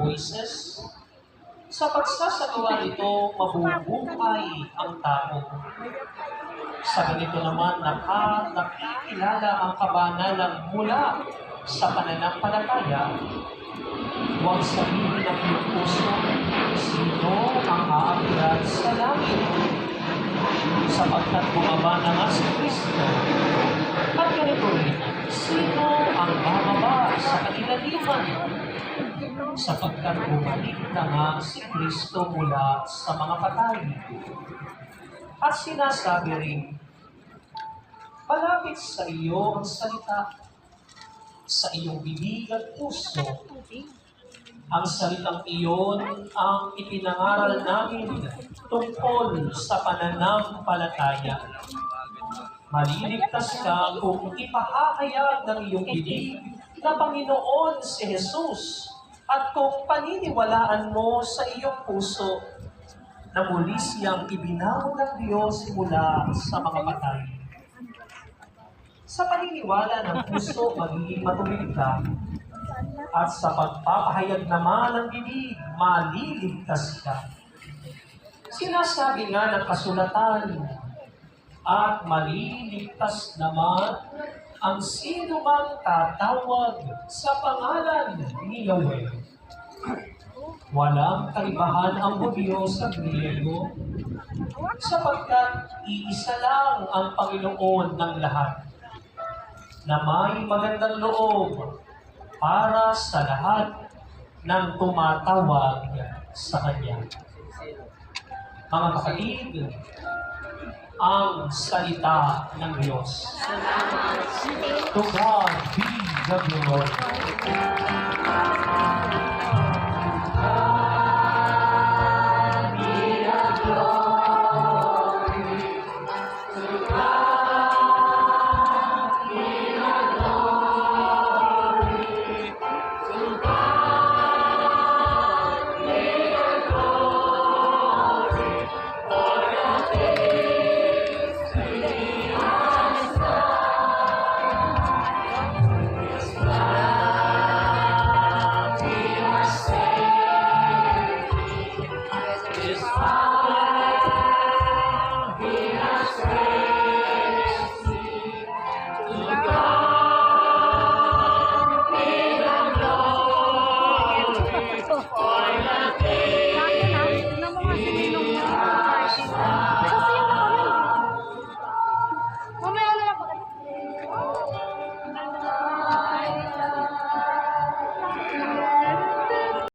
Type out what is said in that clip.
Moises. Sa pagsasagawa nito, mabubuhay ang tao. Sa ganito naman, nakikilala ang kabanalang mula sa pananampalataya. Huwag sabihin ng iyong puso, sino ang aakyat sa langit? Sapagkat bumaba na nga si Kristo. At ganito rin, sino ang bababa sa kanilaliman? Sapagkat bumalik na nga si Kristo mula sa mga patay. At sinasabi rin, malapit sa iyo ang salita, sa iyong bibig at puso. Ang salitang iyon ang ipinangaral namin tungkol sa pananampalataya. Maliligtas ka kung ipahahayag ng iyong bibig na Panginoon si Jesus at kung paniniwalaan mo sa iyong puso na muli siyang ibinago ng Diyos mula sa mga patay. Sa paniniwala ng puso, magiging matuwid ka, at sa pagpapahayag naman ng bibig, maliligtas ka. Sinasabi nga ng kasulatan, at maliligtas naman ang sino mang tatawag sa pangalan ni Yahweh. Walang kaibahan ang Hudyo sa Griego, sapagkat iisa lang ang Panginoon ng lahat, na may magandang loob para sa lahat ng tumatawag sa Kanya. Mga kapatid, ang salita ng Diyos. To God be the glory.